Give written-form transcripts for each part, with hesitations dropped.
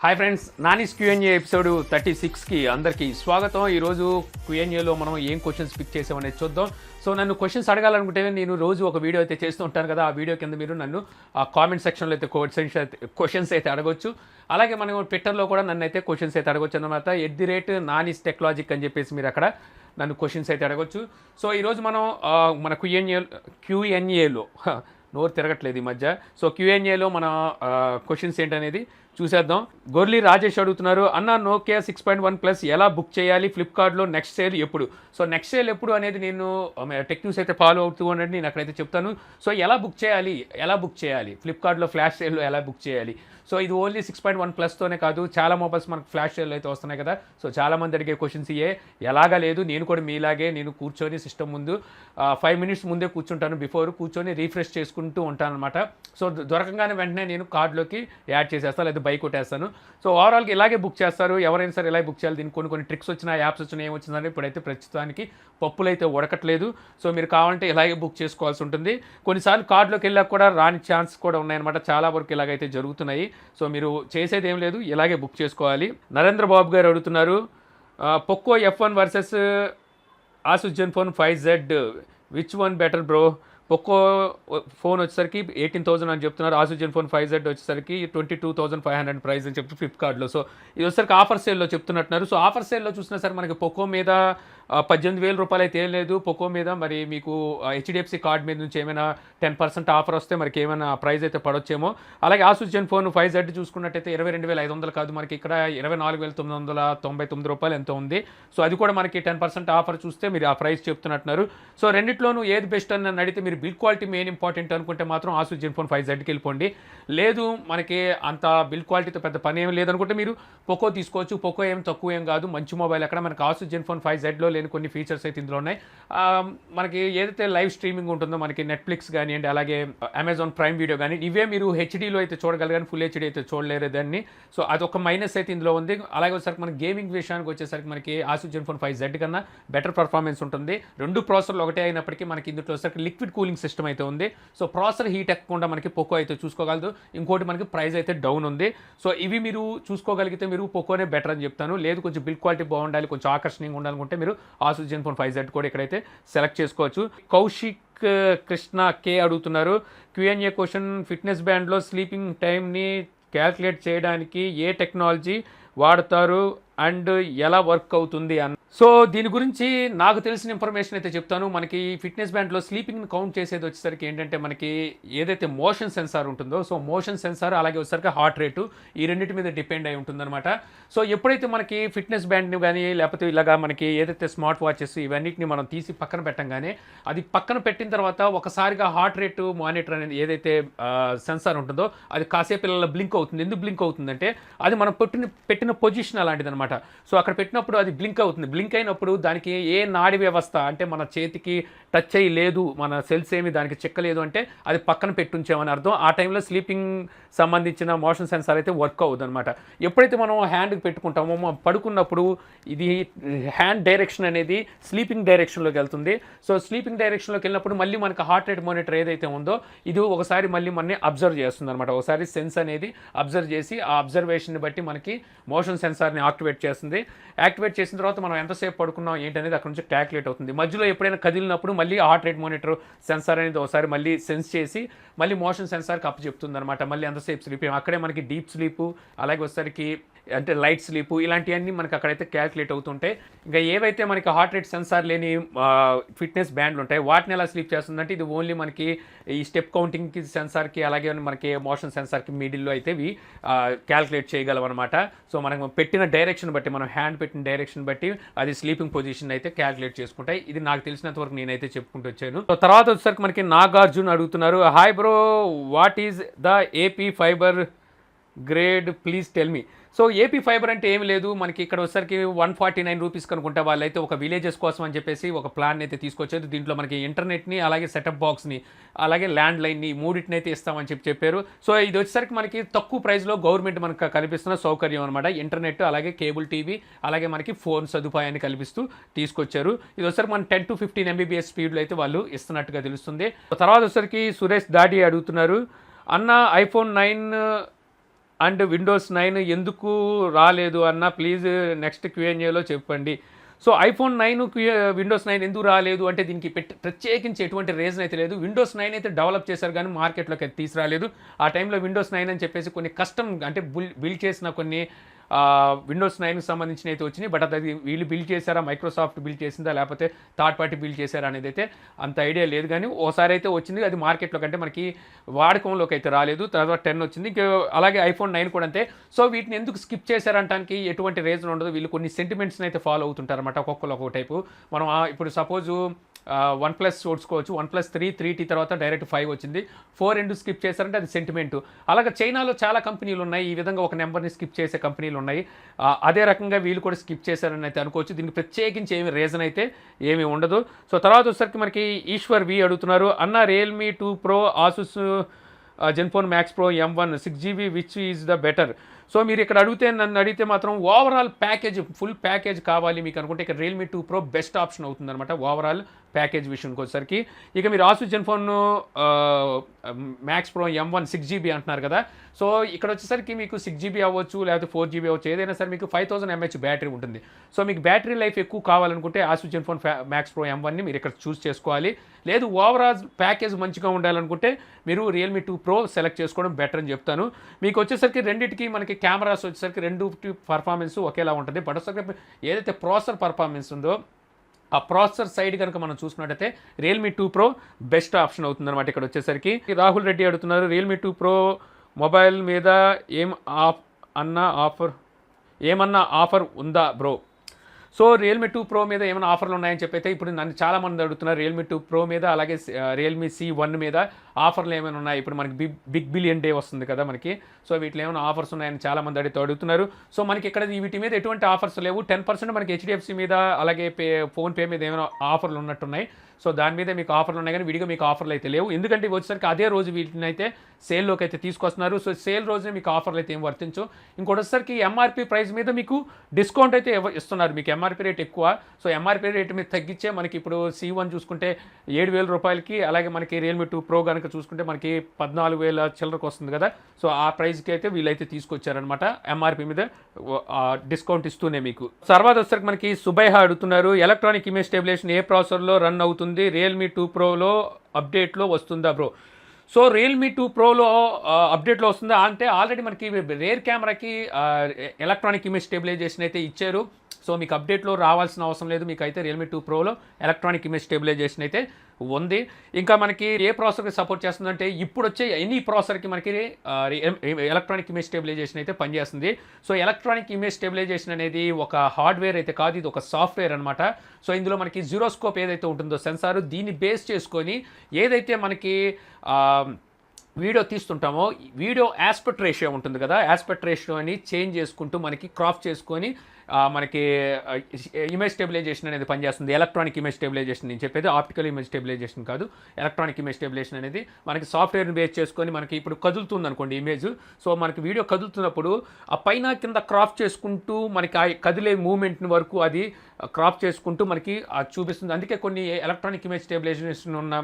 Hi friends, Nani's Q&A episode 36కి అందరికీ స్వాగతం. ఈరోజు క్యూఎన్ఏలో మనం ఏం క్వశ్చన్స్ పిక్ చేసామనేది చూద్దాం. సో నన్ను క్వశ్చన్స్ అడగాలనుకుంటే నేను రోజు ఒక వీడియో అయితే చేస్తూ ఉంటాను కదా, ఆ వీడియో కింద మీరు నన్ను ఆ కామెంట్ సెక్షన్లో అయితే క్వశ్చన్స్ అయితే అడగొచ్చు. అలాగే మనం ట్విట్టర్లో కూడా నన్ను అయితే క్వశ్చన్స్ అయితే అడగొచ్చు అన్నమాట. @నానిస్ టెక్లాజిక్ అని చెప్పేసి మీరు అక్కడ నన్ను క్వశ్చన్స్ అయితే అడగొచ్చు. సో ఈరోజు మనం మన క్యూఎన్ఏలో నోరు తిరగట్లేదు ఈ మధ్య. సో క్యూఎన్ఏలో మన క్వశ్చన్స్ ఏంటనేది చూసేద్దాం. గొర్లీ రాజేష్ అడుగుతున్నారు, అన్న నోకియా 6.1 ఎలా బుక్ చేయాలి ఫ్లిప్కార్ట్లో, నెక్స్ట్ సేల్ ఎప్పుడు? సో నెక్స్ట్ సేల్ ఎప్పుడు అనేది నేను టెక్ న్యూస్ అయితే ఫాలో అవుతూ ఉండండి, నేను అక్కడైతే చెప్తాను. సో ఎలా బుక్ చేయాలి ఫ్లిప్కార్ట్లో ఫ్లాష్ సేల్లో ఎలా బుక్ చేయాలి? సో ఇది ఓన్లీ 6.1+తోనే కాదు, చాలా మొబైల్స్ మనకు ఫ్లాష్ సేల్ అయితే వస్తున్నాయి కదా. సో చాలామంది అడిగే క్వశ్చన్స్ ఎలాగా లేదు, నేను కూడా మీలాగే నేను కూర్చొని సిస్టమ్ ముందు 5 minutes ముందే కూర్చుంటాను, కూర్చొని రీఫ్రెష్ చేసుకుంటూ ఉంటాను అనమాట. సో దొరకంగానే వెంటనే నేను కార్డులోకి యాడ్ చేసేస్తాను, లేదా బై కొట్టేస్తాను. సో ఓవరాల్గా ఇలాగే బుక్ చేస్తారు ఎవరైనా సరే, ఇలాగే బుక్ చేయాలి. దీనికి కొన్ని ట్రిక్స్ వచ్చినాయి, యాప్స్ వచ్చినాయి, ఏమొచ్చిందని ఇప్పుడైతే ప్రస్తుతానికి పప్పులు అయితే ఉడకట్లేదు. సో మీరు కావాలంటే ఇలాగే బుక్ చేసుకోవాల్సి ఉంటుంది. కొన్నిసార్లు కార్డులోకి వెళ్ళాక కూడా రాని ఛాన్స్ కూడా ఉన్నాయన్నమాట, చాలా వరకు ఇలాగైతే జరుగుతున్నాయి. సో మీరు చేసేది ఏం లేదు, ఇలాగే బుక్ చేసుకోవాలి. నరేంద్ర బాబు గారు అడుగుతున్నారు, Poco F1 versus Asus Zenfone 5Z which one better bro? Poco phone వచ్చేసరికి 18,000 అని చెప్తున్నారు, ఆసూస్ జెన్ఫోన్ 5Z వచ్చేసరికి 22,500 ప్రైస్ అని చెప్తూ ఫ్లిప్కార్ట్లో. సో ఇది వచ్చేసరికి ఆఫర్ సేల్లో చెప్తున్నట్టున్నారు. సో ఆఫర్ సేల్లో చూసినా సరే మనకి పోకో మీద 18,000 రూపాయలు అయితే ఏం లేదు. పోకో మీద మరి మీకు హెచ్డిఎఫ్సి కార్డ్ మీద నుంచి ఏమైనా 10% ఆఫర్ వస్తే మనకి ఏమైనా ప్రైస్ అయితే పడొచ్చేమో. అలాగే ఆసూస్ జెన్ఫోన్ 5Z చూసుకున్నట్టయితే 22,500 కాదు, మనకి ఇక్కడ 24,999 రూపాయలు ఎంతో ఉంది. సో అది కూడా మనకి 10% ఆఫర్ చూస్తే మీరు ఆ ప్రైస్ చెప్తున్నట్టున్నారు. సో రెండిట్లోనూ ఏది బెస్ట్ అని నన్ను అడిగితే మీరు బిల్ క్వాలిటీ మెయిన్ ఇంపార్టెంట్ అనుకుంటే మాత్రం ఆసూస్ జెన్ఫోన్ 5Zకి వెళ్ళిపోండి. లేదు మనకి అంత బిల్ క్వాలిటీతో పెద్ద పని ఏం లేదనుకుంటే మీరు పోకో తీసుకోవచ్చు. పోకో ఏం తక్కువ ఏం కాదు, మంచి మొబైల్. అక్కడ మనకి ఆసూస్ జెన్ఫోన్ 5Zలో లేని కొన్ని ఫీచర్స్ అయితే ఇందులో ఉన్నాయి. మనకి ఏదైతే లైవ్ స్ట్రీమింగ్ ఉంటుందో, మనకి నెట్ఫ్లిక్స్ కానివ్వండి, అలాగే అమెజాన్ ప్రైమ్ వీడియో కానీ, ఇవే మీరు హెచ్డీలో అయితే చూడగలగాని ఫుల్ హెచ్డీ అయితే చూడలేరు దాన్ని. సో అదొక మైనస్ అయితే ఇందులో ఉంది. అలాగే వచ్చేసరికి మనకి గేమింగ్ విషయానికి వచ్చేసరికి మనకి ఆసూస్ జెన్ఫోన్ 5Z కన్నా బెటర్ పర్ఫార్మెన్స్ ఉంటుంది. రెండు ప్రాసెసర్లు ఒకటే అయినప్పటికీ మనకి ఇందులో వచ్చేసరికి లిక్విడ్ కూలింగ్ సిస్టమ్ అయితే ఉంది. సో ప్రాసెసర్ హీట్ ఎక్కకుండా మనకి పోకో అయితే చూసుకోగలదు. ఇంకోటి మనకి ప్రైస్ అయితే డౌన్ ఉంది. సో ఇవి మీరు చూసుకోగలిగితే మీరు పోకోనే బెటర్ అని చెప్తాను. లేదు కొంచెం బిల్ క్వాలిటీ బాగుండాలి, కొంచెం ఆకర్షణీయంగా ఉండాలనుకుంటే మీరు ఆసూస్ జెన్ఫోన్ 5Z కూడా ఇక్కడైతే సెలెక్ట్ చేసుకోవచ్చు. కౌశిక్ కృష్ణ కే అడుగుతున్నారు, క్యూఎన్ఏ క్వశ్చన్, ఫిట్నెస్ బ్యాండ్లో స్లీపింగ్ టైంని క్యాల్కులేట్ చేయడానికి ఏ టెక్నాలజీ వాడతారు అండ్ ఎలా వర్క్ అవుతుంది అని. సో దీని గురించి నాకు తెలిసిన ఇన్ఫర్మేషన్ అయితే చెప్తాను. మనకి ఫిట్నెస్ బ్యాండ్లో స్లీపింగ్ని కౌంట్ చేసేది వచ్చేసరికి ఏంటంటే, మనకి ఏదైతే మోషన్ సెన్సార్ ఉంటుందో, సో మోషన్ సెన్సార్ అలాగే వచ్చేసరికి హార్ట్ రేటు, ఈ రెండింటి మీద డిపెండ్ అయి ఉంటుందన్నమాట. సో ఎప్పుడైతే మనకి ఫిట్నెస్ బ్యాండ్ని కానీ లేకపోతే ఇలాగా మనకి ఏదైతే స్మార్ట్ వాచెస్ ఇవన్నిటిని మనం తీసి పక్కన పెట్టంగానే, అది పక్కన పెట్టిన తర్వాత ఒకసారిగా హార్ట్ రేటు మానిటర్ అనేది ఏదైతే సెన్సార్ ఉంటుందో అది కాసేపు ఇలా బ్లింక్ అవుతుంది. ఎందుకు బ్లింక్ అవుతుందంటే, అది మనం పెట్టిన పొజిషన్ అలాంటిది అనమాట. సో అక్కడ పెట్టినప్పుడు అది బ్లింక్ అవుతుంది. బ్లింక్ అయినప్పుడు దానికి ఏ నాడి వ్యవస్థ అంటే మన చేతికి టచ్ అయ్యి లేదు, మన సెల్స్ ఏమి దానికి చెక్కలేదు అంటే అది పక్కన పెట్టుంచామని అర్థం. ఆ టైంలో స్లీపింగ్ సంబంధించిన మోషన్ సెన్సార్ అయితే వర్క్ అవ్వదు అనమాట. ఎప్పుడైతే మనం హ్యాండ్కి పెట్టుకుంటామో, పడుకున్నప్పుడు ఇది హ్యాండ్ డైరెక్షన్ అనేది స్లీపింగ్ డైరెక్షన్లోకి వెళ్తుంది. సో స్లీపింగ్ డైరెక్షన్లోకి వెళ్ళినప్పుడు మళ్ళీ మనకి హార్ట్ రేట్ మానిటర్ ఏదైతే ఉందో ఇది ఒకసారి మళ్ళీ మనని అబ్జర్వ్ చేస్తుంది అనమాట. ఒకసారి సెన్స్ అనేది అబ్జర్వ్ చేసి ఆ అబ్జర్వేషన్ని బట్టి మనకి మోషన్ సెన్సార్ని యాక్టివేట్ చేస్తుంది. యాక్టివేట్ చేసిన తర్వాత మనం ఎంతసేపు పడుకున్నాం ఏంటనేది అక్కడ నుంచి క్యాల్కులేట్ అవుతుంది. మధ్యలో ఎప్పుడైనా కదిలినప్పుడు మళ్ళీ హార్ట్ రేట్ మానిటర్ సెన్సార్ అనేది ఒకసారి మళ్ళీ సెన్స్ చేసి మళ్ళీ మోషన్ సెన్సార్కి అప్పు చెప్తుంది అనమాట. మళ్ళీ ఎంతసేపు స్లీప్, అక్కడే మనకి డీప్ స్లీపు అలాగే వచ్చేసరికి అంటే లైట్ స్లీపు ఇలాంటివన్నీ మనకి అక్కడైతే క్యాల్కులేట్ అవుతుంటాయి. ఇంకా ఏవైతే మనకి హార్ట్ రేట్ సెన్సార్ లేని ఫిట్నెస్ బ్యాండ్లు ఉంటాయి వాటిని ఎలా స్లీప్ చేస్తుందంటే, ఇది ఓన్లీ మనకి ఈ స్టెప్ కౌంటింగ్కి సెన్సార్కి అలాగే మనకి మోషన్ సెన్సార్కి మిడిల్లో అయితే ఇవి క్యాల్కులేట్ చేయగలం అనమాట. సో మనం పెట్టిన డైరెక్షన్ బట్టి, మనం హ్యాండ్ పెట్టిన డైరెక్షన్ బట్టి అది స్లీపింగ్ పొజిషన్ అయితే క్యాల్కులేట్ చేసుకుంటాయి. ఇది నాకు తెలిసినంత వరకు నేనైతే చెప్పుకుంటూ వచ్చాను. సో తర్వాత వచ్చేసరికి మనకి నాగార్జున్ అడుగుతున్నారు, hi bro, what is the AP fibre grade please tell me. So AP fibre అంటే ఏమి లేదు, మనకి ఇక్కడ వచ్చేసరికి 149 రూపీస్ కనుకుంటే వాళ్ళైతే ఒక విలేజెస్ కోసం అని చెప్పేసి ఒక ప్లాన్ అయితే తీసుకొచ్చారు. దీంట్లో మనకి ఇంటర్నెట్ని అలాగే సెటప్ బాక్స్ని అలాగే ల్యాండ్ లైన్ని మూడింటిని అయితే ఇస్తామని చెప్పారు. సో ఇది వచ్చేసరికి మనకి తక్కువ ప్రైస్లో గవర్నమెంట్ మనకు కల్పిస్తున్న సౌకర్యం అనమాట. ఇంటర్నెట్ అలాగే కేబుల్ టీవీ అలాగే మనకి ఫోన్ సదుపాయాన్ని కల్పిస్తూ తీసుకొచ్చారు. ఇది వచ్చేసరికి మన 10 to 15 MBPS స్పీడ్లో అయితే వాళ్ళు ఇస్తున్నట్టుగా తెలుస్తుంది. తర్వాత వచ్చేసరికి సురేష్ దాడి అడుగుతున్నారు, అన్న ఐఫోన్ 9 అండ్ విండోస్ 9 ఎందుకు రాలేదు అన్న ప్లీజ్ నెక్స్ట్ క్యూఎన్ఏలో చెప్పండి. సో ఐఫోన్ 9 విండోస్ 9 ఎందుకు రాలేదు అంటే దీనికి ప్రత్యేకించి ఎటువంటి రీజన్ అయితే లేదు. విండోస్ 9 అయితే డెవలప్ చేశారు కానీ మార్కెట్లోకి అయితే తీసుకురాలేదు. ఆ టైంలో విండోస్ 9 అని చెప్పేసి కొన్ని కస్టమ్ అంటే బిల్డ్ చేసిన కొన్ని విండోస్ 9కి సంబంధించిన అయితే వచ్చినాయి. బట్ అది వీళ్ళు బిల్డ్ చేశారా, మైక్రోసాఫ్ట్ బిల్డ్ చేసిందా, లేకపోతే థర్డ్ పార్టీ బిల్డ్ చేశారా అనేది అయితే అంత ఐడియా లేదు. కానీ ఓసారి అయితే వచ్చింది, అది మార్కెట్లో కంటే మనకి వాడకంలోకి అయితే రాలేదు. తర్వాత 10 వచ్చింది. అలాగే ఐఫోన్ 9 కూడా అంతే. సో వీటిని ఎందుకు స్కిప్ చేశారంటానికి ఎటువంటి రీజన్ ఉండదు. వీళ్ళు కొన్ని సెంటిమెంట్స్ని అయితే ఫాలో అవుతుంటారు అనమాట, ఒక్కొక్కరు ఒక్కొక్క టైపు. మనం ఇప్పుడు సపోజు OnePlus చూసుకోవచ్చు. OnePlus 3T తర్వాత డైరెక్ట్ 5 వచ్చింది. 4 ఎందుకు స్కిప్ చేశారంటే అది సెంటిమెంట్. అలాగే చైనాలో చాలా కంపెనీలు ఉన్నాయి, ఈ విధంగా ఒక నెంబర్ని స్కిప్ చేసే కంపెనీలు ఉన్నాయి. అదే రకంగా వీళ్ళు కూడా స్కిప్ చేశారని అయితే అనుకోవచ్చు. దీనికి ప్రత్యేకించి ఏమి రీజన్ అయితే ఏమీ ఉండదు. సో తర్వాత వచ్చేసరికి మనకి ఈశ్వర్ వి అడుగుతున్నారు, అన్న Realme 2 Pro Asus Zenfone Max Pro M1 6GB which is the better. So మీరు ఇక్కడ నన్ను అడిగితే మాత్రం ఓవరాల్ ప్యాకేజ్, ఫుల్ ప్యాకేజ్ కావాలి మీకు అనుకుంటే ఇక్కడ రియల్మీ 2 Pro బెస్ట్ ఆప్షన్ అవుతుంది అనమాట ఓవరాల్ ప్యాకేజ్ విషయానికి వచ్చేసరికి. ఇక మీరు Asus Zenfone Max Pro M1 6GB అంటున్నారు కదా. సో ఇక్కడ వచ్చేసరికి మీకు 6GB అవ్వచ్చు, లేకపోతే 4GB అవ్వచ్చు, ఏదైనా సరే మీకు 5000 mAh బ్యాటరీ ఉంటుంది. సో మీకు బ్యాటరీ లైఫ్ ఎక్కువ కావాలనుకుంటే ఆసూస్ జెన్ఫోన్ మ్యాక్స్ ప్రో M1ని మీరు ఇక్కడ చూస్ చేసుకోవాలి. లేదు ఓవరాల్ ప్యాకేజ్ మంచిగా ఉండాలనుకుంటే మీరు రియల్మీ 2 Pro సెలెక్ట్ చేసుకోవడం బెటర్ అని చెప్తాను. మీకు వచ్చేసరికి రెండింటికి మనకి కెమెరాస్ వచ్చేసరికి రెండు పర్ఫార్మెన్స్ ఒకేలా ఉంటుంది. బట్ వచ్చేసరికి ఏదైతే ప్రాసెసర్ పర్ఫార్మెన్స్ ఉందో ఆ ప్రాసెసర్ సైడ్ కనుక మనం చూసుకున్నట్టయితే రియల్మీ 2 Pro బెస్ట్ ఆప్షన్ అవుతుంది అనమాట. ఇక్కడ వచ్చేసరికి రాహుల్ రెడ్డి అడుగుతున్నారు, రియల్మీ 2 Pro మొబైల్ మీద ఏమన్నా ఆఫర్ ఉందా బ్రో? సో రియల్మీ 2 Pro మీద ఏమైనా ఆఫర్లు ఉన్నాయని చెప్పైతే ఇప్పుడు నన్ను చాలామంది అడుగుతున్నారు. రియల్మీ 2 Pro మీద అలాగే రియల్మీ C1 మీద ఆఫర్లు ఏమైనా ఉన్నాయి. ఇప్పుడు మనకి బిగ్ బిలియన్ డే వస్తుంది కదా మనకి. సో వీటిలో ఏమైనా ఆఫర్స్ ఉన్నాయని చాలామంది అడుగుతున్నారు. సో మనకి ఇక్కడ వీటి మీద ఎటువంటి ఆఫర్స్ లేవు. 10% మనకి HDFC మీద అలాగే ఫోన్పే మీద ఏమైనా ఆఫర్లు ఉన్నట్టున్నాయి. సో దాని మీద మీకు ఆఫర్లు ఉన్నాయి కానీ విడిగా మీకు ఆఫర్లు అయితే లేవు. ఎందుకంటే వచ్చేసరికి అదే రోజు వీటిని అయితే సేల్లోకి అయితే తీసుకొస్తున్నారు. సో సేల్ రోజునే మీకు ఆఫర్లు అయితే ఏం వర్తించు. ఇంకోటి వచ్చేసరికి ఎంఆర్పీ ప్రైస్ మీద మీకు డిస్కౌంట్ అయితే ఇస్తున్నారు. మీకు ఎంఆర్పీ రేట్ ఎక్కువ. సో ఎంఆర్పీ రేట్ మీద తగ్గించే మనకి ఇప్పుడు C1 చూసుకుంటే 7000 రూపాయలకి, అలాగే మనకి రియల్మీ 2 Pro కనుక చూసుకుంటే మనకి 14,000 చిల్లరకు వస్తుంది కదా. సో ఆ ప్రైస్కి అయితే వీళ్ళైతే తీసుకొచ్చారనమాట ఎంఆర్పీ మీద డిస్కౌంట్ ఇస్తూనే మీకు. తర్వాత వచ్చేసరికి మనకి సుబైహ అడుగుతున్నారు, ఎలక్ట్రానిక్ ఇమేజ్ స్టెబిలైజేషన్ ఏ ప్రాసెసర్లో రన్ అవుతుంది, రియల్మీ 2 Proలో అప్డేట్లో వస్తుందా బ్రో? సో రియల్మీ 2 Proలో అప్డేట్లో వస్తుందా అంటే ఆల్రెడీ మనకి రేర్ కెమెరాకి ఎలక్ట్రానిక్ ఇమేజ్ స్టెబిలైజేషన్ అయితే ఇచ్చారు. సో మీకు అప్డేట్లో రావాల్సిన అవసరం లేదు. మీకు అయితే రియల్మీ 2 Proలో ఎలక్ట్రానిక్ ఇమేజ్ స్టెబిలైజేషన్ అయితే ఉంది. ఇంకా మనకి ఏ ప్రాసెసర్కి సపోర్ట్ చేస్తుందంటే ఇప్పుడు వచ్చే ఎనీ ప్రాసెసర్కి మనకి ఎలక్ట్రానిక్ ఇమేజ్ స్టెబిలైజేషన్ అయితే పనిచేస్తుంది. సో ఎలక్ట్రానిక్ ఇమేజ్ స్టెబిలైజేషన్ అనేది ఒక హార్డ్వేర్ అయితే కాదు, ఇది ఒక సాఫ్ట్వేర్ అనమాట. సో ఇందులో మనకి జిరోస్కోప్ ఏదైతే ఉంటుందో సెన్సార్, దీన్ని బేస్ చేసుకొని ఏదైతే మనకి వీడియో తీస్తుంటామో వీడియో ఆస్పెక్ట్ రేషియో ఉంటుంది కదా, ఆస్పెక్ట్ రేషియోని చేంజ్ చేసుకుంటూ మనకి క్రాప్ చేసుకొని మనకి ఇమేజ్ స్టెబిలైజేషన్ అనేది పనిచేస్తుంది. ఎలక్ట్రానిక్ ఇమేజ్ స్టెబిలైజేషన్ నేను చెప్పేది ఆప్టికల్ ఇమేజ్ స్టెబిలైజేషన్ కాదు. ఎలక్ట్రానిక్ ఇమేజ్ స్టెబిలైజేషన్ అనేది మనకి సాఫ్ట్వేర్ని బేస్ చేసుకొని మనకి ఇప్పుడు కదులుతుంది అనుకోండి ఇమేజ్. సో మనకి వీడియో కదులుతున్నప్పుడు ఆ పైన కింద క్రాప్ చేసుకుంటూ మనకి ఆ కదిలే మూమెంట్ని వరకు అది క్రాప్ చేసుకుంటూ మనకి చూపిస్తుంది. అందుకే కొన్ని ఎలక్ట్రానిక్ ఇమేజ్ స్టెబిలైజేషన్ ఉన్న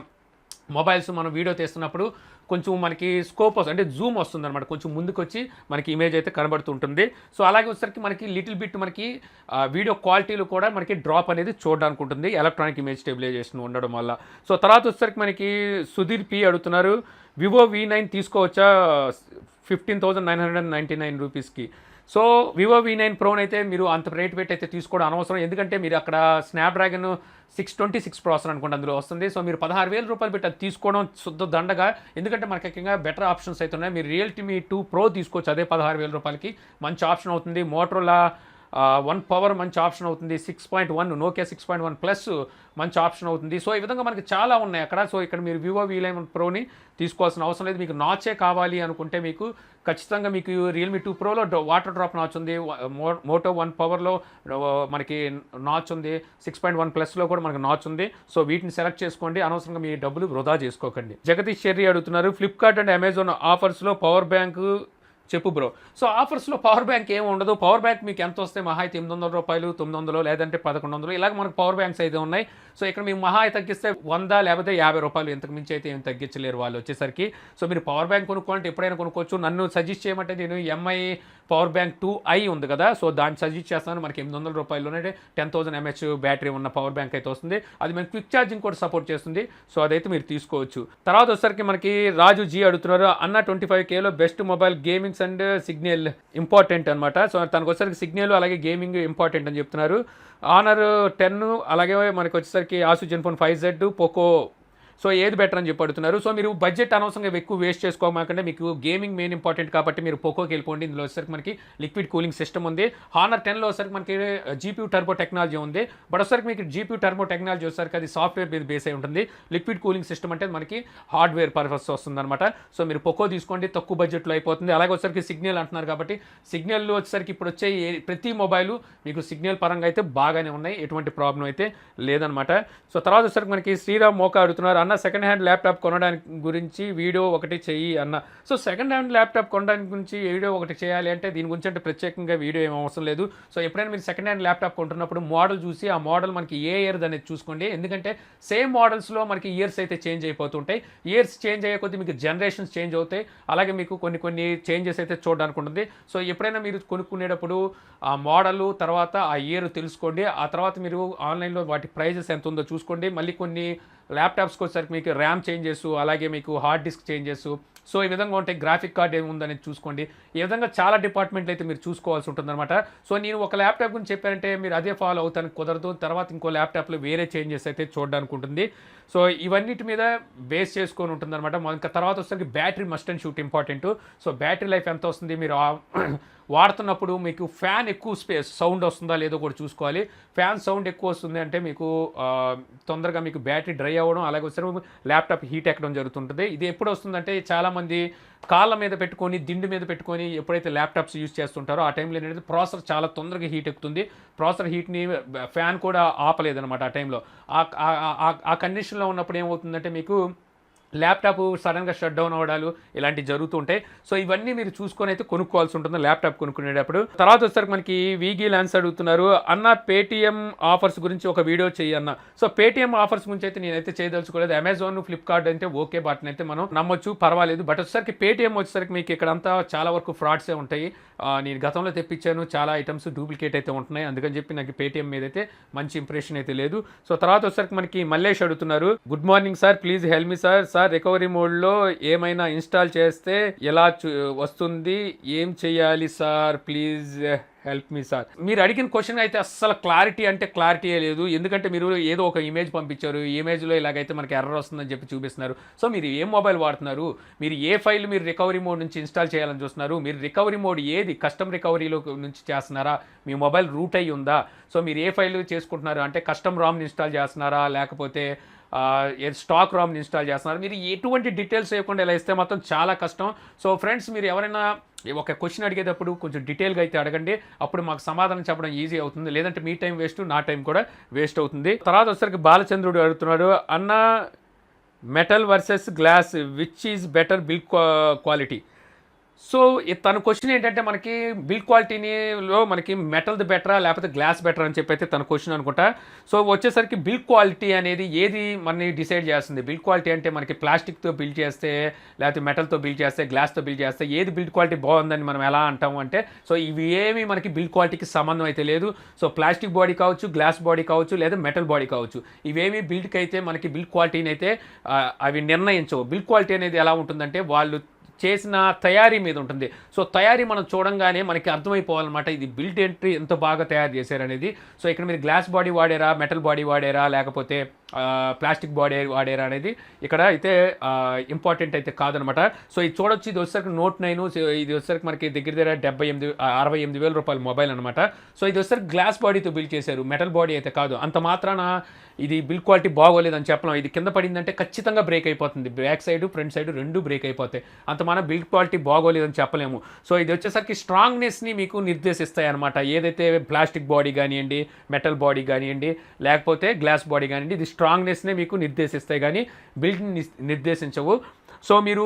మొబైల్స్ మనం వీడియో తీస్తున్నప్పుడు కొంచెం మనకి స్కోప్ అంటే జూమ్ వస్తుంది అనమాట, కొంచెం ముందుకు వచ్చి మనకి ఇమేజ్ అయితే కనబడుతుంటుంది. సో అలాగే వచ్చేసరికి మనకి లిటిల్ బిట్ మనకి వీడియో క్వాలిటీలో కూడా మనకి డ్రాప్ అనేది చూడడానికి ఉంటుంది ఎలక్ట్రానిక్ ఇమేజ్ స్టెబిలైజేషన్ ఉండడం వల్ల. సో తర్వాత వచ్చేసరికి మనకి సుధీర్ పి అడుగుతున్నారు, వివో V9 తీసుకోవచ్చా 15,999 రూపీస్కి? సో వివో V9 Pro అయితే మీరు అంత రేట్ పెట్టి అయితే తీసుకోవడం అనవసరం. ఎందుకంటే మీరు అక్కడ స్నాప్డ్రాగన్ 626 ప్రాసెసర్ అనుకోండి అందులో వస్తుంది. సో మీరు 16,000 రూపాయలు పెట్టి అది తీసుకోవడం శుద్ధ దండగా. ఎందుకంటే మనకి ముఖ్యంగా బెటర్ ఆప్షన్స్ అయితే ఉన్నాయి. మీరు రియల్మీ 2 Pro తీసుకోవచ్చు అదే 16,000 రూపాయలకి, మంచి ఆప్షన్ అవుతుంది. మోటరోలా 1 పవర్ మంచి ఆప్షన్ అవుతుంది. 6.1 నోకియా 6.1 ప్లస్ మంచి ఆప్షన్ అవుతుంది. సో ఈ విధంగా మనకి చాలా ఉన్నాయి అక్కడ. సో ఇక్కడ మీరు వివో V11 Proని తీసుకోవాల్సిన అవసరం లేదు. మీకు నాచే కావాలి అనుకుంటే మీకు ఖచ్చితంగా మీకు రియల్మీ 2 Proలో వాటర్ డ్రాప్ నాచ్ ఉంది, మోటో 1 పవర్లో మనకి నాచ్ ఉంది, 6.1 ప్లస్లో కూడా మనకి నాచ్ ఉంది. సో వీటిని సెలెక్ట్ చేసుకోండి, అనవసరంగా మీ డబ్బులు వృధా చేసుకోకండి. జగదీష్ చెర్రీ అడుగుతున్నారు, ఫ్లిప్కార్ట్ అండ్ అమెజాన్ ఆఫర్స్లో పవర్ బ్యాంక్ చెప్పు బ్రో. సో ఆఫర్స్‌లో పవర్ బ్యాంక్ ఏమి ఉండదు. పవర్ బ్యాంక్ మీకు ఎంత వస్తాయి మహా అయితే రూ. 800, 900 లేదంటే 1100 ఇలాగ మనకు పవర్ బ్యాంక్స్ అయితే ఉన్నాయి. సో ఇక్కడ మీకు మహా అయితే తగ్గిస్తే 100 లేకపోతే రూ. 50 ఇంతకు మించి అయితే ఏమి తగ్గించలేరు వాళ్ళు వచ్చేసరికి. సో మీరు పవర్ బ్యాంక్ కొనుక్కోవాలంటే ఎప్పుడైనా కొనుక్కోవచ్చు. నన్ను సజెస్ట్ చేయమంటే నేను ఎంఐ పవర్ బ్యాంక్ 2i ఉంది కదా, సో దాన్ని సజెస్ట్ చేస్తాను. మనకి రూ. 800 10,000 ఎంహెచ్ బ్యాటరీ ఉన్న పవర్ బ్యాంక్ అయితే వస్తుంది. అది మనకి క్విక్ ఛార్జింగ్ కూడా సపోర్ట్ చేస్తుంది. సో అదైతే మీరు తీసుకోవచ్చు. తర్వాత వచ్చేసరికి మనకి రాజు జీ అడుగుతున్నారు, అన్న 25Kలో best mobile gamings and signal important అనమాట. సో తనకు వచ్చేసరికి సిగ్నల్ అలాగే గేమింగ్ ఇంపార్టెంట్ అని చెప్తున్నారు. ఆనర్ 10 అలాగే మనకి వచ్చేసరికి ఆసు జెన్ఫోన్ 5Z పోకో, సో ఏది బెటర్ అని చెప్పి అడుగుతున్నారు. సో మీరు బడ్జెట్ అనవసరంగా ఎక్కువ వేస్ట్ చేసుకోమాకంటే మీకు గేమింగ్ మెయిన్ ఇంపార్టెంట్ కాబట్టి మీరు పోకోకి వెళ్ళిపోండి. ఇందులో వచ్చేసరికి మనకి లిక్విడ్ కూలింగ్ సిస్టమ్ ఉంది. హానర్ 10లో వచ్చేసరికి మనకి జీపీయూ టర్బో టెక్నాలజీ ఉంది. బట్ వచ్చేసరికి మీకు జీపీయూ టర్బో టెక్నాలజీ వచ్చేసరికి అది సాఫ్ట్వేర్ మీద బేస్ అయి ఉంటుంది. లిక్విడ్ కూలింగ్ సిస్టమ్ అంటే మనకి హార్డ్వేర్ పర్పస్ వస్తుంది అనమాట. సో మీరు పోకో తీసుకోండి, తక్కువ బడ్జెట్లో అయిపోతుంది. అలాగే వచ్చేసరికి సిగ్నల్ అంటున్నారు కాబట్టి సిగ్నల్లో వచ్చేసరికి ఇప్పుడు వచ్చే ప్రతి మొబైల్ మీకు సిగ్నల్ పరంగా అయితే బాగానే ఉన్నాయి, ఎటువంటి ప్రాబ్లం అయితే లేదనమాట. సో తర్వాత వచ్చేసరికి మనకి శ్రీరామ్ మోకా అడుగుతున్నారు, అన్న సెకండ్ హ్యాండ్ ల్యాప్టాప్ కొనడానికి గురించి వీడియో ఒకటి చెయ్యి అన్న. సో సెకండ్ హ్యాండ్ ల్యాప్టాప్ కొనడానికి గురించి వీడియో ఒకటి చేయాలి అంటే దీని గురించి అంటే ప్రత్యేకంగా వీడియో ఏం అవసరం లేదు. సో ఎప్పుడైనా మీరు సెకండ్ హ్యాండ్ ల్యాప్టాప్ కొంటున్నప్పుడు మోడల్ చూసి ఆ మోడల్ మనకి ఏ ఇయర్ అనేది చూసుకోండి. ఎందుకంటే సేమ్ మోడల్స్లో మనకి ఇయర్స్ అయితే చేంజ్ అయిపోతుంటాయి. ఇయర్స్ చేంజ్ అయ్యే కొద్దీ మీకు జనరేషన్స్ చేంజ్ అవుతాయి. అలాగే మీకు కొన్ని చేంజెస్ అయితే చూడడానికి ఉంటుంది. సో ఎప్పుడైనా మీరు కొనుక్కునేటప్పుడు ఆ మోడల్ తర్వాత ఆ ఇయర్ తెలుసుకోండి. ఆ తర్వాత మీరు ఆన్లైన్లో వాటి ప్రైజెస్ ఎంత ఉందో చూసుకోండి. మళ్ళీ కొన్ని ల్యాప్టాప్స్కి వచ్చేసరికి మీకు ర్యామ్ చేంజెస్, అలాగే మీకు హార్డ్ డిస్క్ చేంజెస్, సో ఈ విధంగా ఉంటాయి. గ్రాఫిక్ కార్డ్ ఏముందనేది చూసుకోండి. ఈ విధంగా చాలా డిపార్ట్మెంట్లు అయితే మీరు చూసుకోవాల్సి ఉంటుందన్నమాట. సో నేను ఒక ల్యాప్టాప్ గురించి చెప్పానంటే మీరు అదే ఫాలో అవుతానికి కుదరదు. తర్వాత ఇంకో ల్యాప్టాప్లో వేరే చేంజెస్ అయితే చూడడానికి ఉంటుంది. సో ఇవన్నిటి మీద బేస్ చేసుకొని ఉంటుందన్నమాట. ఇంకా తర్వాత వచ్చేసరికి battery must and shoot important. So battery life ఎంత వస్తుంది, మీరు వాడుతున్నప్పుడు మీకు ఫ్యాన్ ఎక్కువ సౌండ్ వస్తుందా లేదో కూడా చూసుకోవాలి. ఫ్యాన్ సౌండ్ ఎక్కువ వస్తుంది అంటే మీకు తొందరగా మీకు బ్యాటరీ డ్రై అవ్వడం, అలాగే వచ్చేసరికి ల్యాప్టాప్ హీట్ ఎక్కడం జరుగుతుంటుంది. ఇది ఎప్పుడు వస్తుందంటే చాలామంది కాళ్ళ మీద పెట్టుకొని దిండు మీద పెట్టుకొని ఎప్పుడైతే ల్యాప్టాప్స్ యూజ్ చేస్తుంటారో ఆ టైంలో ఏంటంటే ప్రాసెసర్ చాలా తొందరగా హీట్ ఎక్కుతుంది. ప్రాసెసర్ హీట్ని ఫ్యాన్ కూడా ఆపలేదన్నమాట ఆ టైంలో. ఆ కండిషన్లో ఉన్నప్పుడు ఏమవుతుందంటే మీకు ల్యాప్టాప్ సడన్గా షట్ డౌన్ అవ్వడాలు ఇలాంటివి జరుగుతూ ఉంటాయి. సో ఇవన్నీ మీరు చూసుకొని అయితే కొనుక్కోవాల్సి ఉంటుంది ల్యాప్టాప్ కొనుక్కునేటప్పుడు. తర్వాత వచ్చేసరికి మనకి వీగీ ల్యాన్స్ అడుగుతున్నారు, అన్న పేటీఎం ఆఫర్స్ గురించి ఒక వీడియో చెయ్యి అన్న. సో పేటీఎం ఆఫర్స్ గురించి అయితే నేనైతే చేయదలుచుకోలేదు. అమెజాన్, ఫ్లిప్కార్ట్ అంటే ఓకే, వాటిని అయితే మనం నమ్మొచ్చు, పర్వాలేదు. బట్ వచ్చేసరికి పేటీఎం వచ్చేసరికి మీకు ఇక్కడంతా చాలా వరకు ఫ్రాడ్సే ఉంటాయి. నేను గతంలో తెప్పించాను, చాలా ఐటమ్స్ డూప్లికేట్ అయితే ఉంటున్నాయి. అందుకని చెప్పి నాకు పేటీఎం మీద అయితే మంచి ఇంప్రెషన్ అయితే లేదు. సో తర్వాత వచ్చేసరికి మనకి మల్లేష్ అడుగుతున్నారు, good morning sir, please help me sir. Recovery మోడ్లో ఏమైనా ఇన్స్టాల్ చేస్తే ఎలా వస్తుంది, ఏం చేయాలి sir, please help me sir. మీరు అడిగిన క్వశ్చన్ అయితే అస్సలు క్లారిటీ అంటే క్లారిటీయే లేదు. ఎందుకంటే మీరు ఏదో ఒక ఇమేజ్ పంపించారు, ఈ ఇమేజ్లో ఇలాగైతే మనకి ఎర్రర్ వస్తుందని చెప్పి చూపిస్తున్నారు. సో మీరు ఏ మొబైల్ వాడుతున్నారు, మీరు ఏ ఫైల్ మీరు రికవరీ మోడ్ నుంచి ఇన్స్టాల్ చేయాలని చూస్తున్నారు, మీరు రికవరీ మోడ్ ఏది కస్టమ్ రికవరీలో నుంచి చేస్తున్నారా, మీ మొబైల్ రూట్ అయ్యి ఉందా, సో మీరు ఏ ఫైల్ చేసుకుంటున్నారు అంటే కస్టమ్ రామ్ని ఇన్స్టాల్ చేస్తున్నారా లేకపోతే స్టాక్ రామ్ని ఇన్స్టాల్ చేస్తున్నారు, మీరు ఎటువంటి డీటెయిల్స్ వేయకుండా ఇలా ఇస్తే మాత్రం చాలా కష్టం. సో ఫ్రెండ్స్, మీరు ఎవరైనా ఒక క్వశ్చన్ అడిగేటప్పుడు కొంచెం డీటెయిల్గా అయితే అడగండి, అప్పుడు మాకు సమాధానం చెప్పడం ఈజీ అవుతుంది. లేదంటే మీ టైం వేస్ట్, నా టైం కూడా వేస్ట్ అవుతుంది. తర్వాత వచ్చేసరికి బాలచంద్రుడు అడుగుతున్నాడు, అన్న metal versus glass which is better build quality. So తన క్వశ్చన్ ఏంటంటే మనకి బిల్డ్ క్వాలిటీలో మనకి మెటల్ది బెటరా లేకపోతే గ్లాస్ బెటర్ అని చెప్పి అయితే తన క్వశ్చన్ అనుకుంటా. సో వచ్చేసరికి బిల్డ్ క్వాలిటీ అనేది ఏది మనని డిసైడ్ చేస్తుంది. బిల్డ్ క్వాలిటీ అంటే మనకి ప్లాస్టిక్తో బిల్డ్ చేస్తే లేకపోతే మెటల్తో బిల్డ్ చేస్తే గ్లాస్తో బిల్డ్ చేస్తే ఏది బిల్డ్ క్వాలిటీ బాగుందని మనం ఎలా అంటాము అంటే, సో ఇవి ఏమి మనకి బిల్డ్ క్వాలిటీకి సంబంధం అయితే లేదు. సో ప్లాస్టిక్ బాడీ కావచ్చు, గ్లాస్ బాడీ కావచ్చు, లేదా మెటల్ బాడీ కావచ్చు, ఇవేమి బిల్డ్కి అయితే మనకి బిల్డ్ క్వాలిటీని అయితే అవి నిర్ణయించవు. బిల్డ్ క్వాలిటీ అనేది ఎలా ఉంటుందంటే వాళ్ళు చేసిన తయారీ మీద ఉంటుంది. సో తయారీ మనం చూడంగానే మనకి అర్థమైపోవాలన్నమాట ఇది బిల్డ్ ఎంట్రీ ఎంత బాగా తయారు చేశారనేది. సో ఇక్కడ మీరు గ్లాస్ బాడీ వాడారా, మెటల్ బాడీ వాడారా, లేకపోతే ప్లాస్టిక్ బాడీ వాడారా అనేది ఇక్కడ అయితే ఇంపార్టెంట్ అయితే కాదనమాట. సో ఇది చూడొచ్చు, ఇది వచ్చేసరికి Note 9, ఇది వచ్చేసరికి మనకి దగ్గర 68,000 రూపాయల మొబైల్ అనమాట. సో ఇది వచ్చేసరికి గ్లాస్ బాడీతో బిల్డ్ చేశారు, మెటల్ బాడీ అయితే కాదు. అంత మాత్రాన ఇది బిల్డ్ క్వాలిటీ బాగోలేదని చెప్పలేం. ఇది కింద పడిందంటే ఖచ్చితంగా బ్రేక్ అయిపోతుంది, బ్యాక్ సైడ్ ఫ్రంట్ సైడ్ రెండు బ్రేక్ అయిపోతాయి. అంత మన బిల్డ్ క్వాలిటీ బాగోలేదని చెప్పలేము. సో ఇది వచ్చేసరికి స్ట్రాంగ్నెస్ని మీకు నిర్దేశిస్తాయి అనమాట. ఏదైతే ప్లాస్టిక్ బాడీ కానివ్వండి, మెటల్ బాడీ కానివ్వండి, లేకపోతే గ్లాస్ బాడీ కానివ్వండి, ఇది స్ట్రాంగ్నెస్నే మీకు నిర్దేశిస్తాయి కానీ బిల్డ్ని నిర్దేశించవు. సో మీరు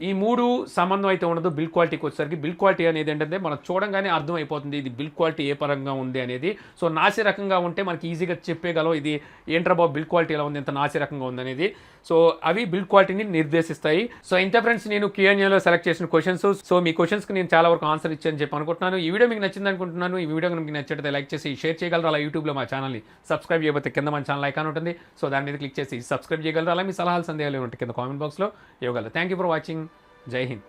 ఈ 3 సంబంధం అయితే ఉండదు బిల్డ్ క్వాలిటీకి వచ్చేసరికి. బిల్డ్ క్వాలిటీ అనేది ఏంటంటే మనం చూడంగానే అర్థమైపోతుంది ఇది బిల్డ్ క్వాలిటీ ఏ పరంగా ఉంది అనేది. సో నాసి రకంగా ఉంటే మనకి ఈజీగా చెప్పేయగలం ఇది ఏంట్రా బాబు బిల్డ్ క్వాలిటీ ఎలా ఉంది, ఎంత నాసి రకంగా ఉందనేది. సో అవి బిల్డ్ క్వాలిటీని నిర్దేశిస్తాయి. సో ఇంత ఫ్రెండ్స్ నేను Q&Aలో సెలెక్ట్ చేసిన క్వశ్చన్స్. సో మీ క్వశ్చన్స్కి నేను చాలా వరకు ఆన్సర్ ఇచ్చాను చెప్పి అనుకుంటున్నాను. ఈ వీడియో మీకు నచ్చింది అనుకుంటున్నాను. ఈ వీడియో మీకు నచ్చితే లైక్ చేసి షేర్ చేయగలరు. అలా యూట్యూబ్లో మా ఛానల్ని సబ్స్క్రైబ్ చేయబోతే కింద మన ఛానల్ ఐకాన్ ఉంటుంది. సో దాని మీద క్లిక్ చేసి సబ్స్క్రైబ్ చేయగలరు. అలా మీ సలహాలు సందేహాలు ఉంటే కింద కామెంట్ బాక్స్లో ఇవ్వగలరు. Thank you for watching. జై హింద్.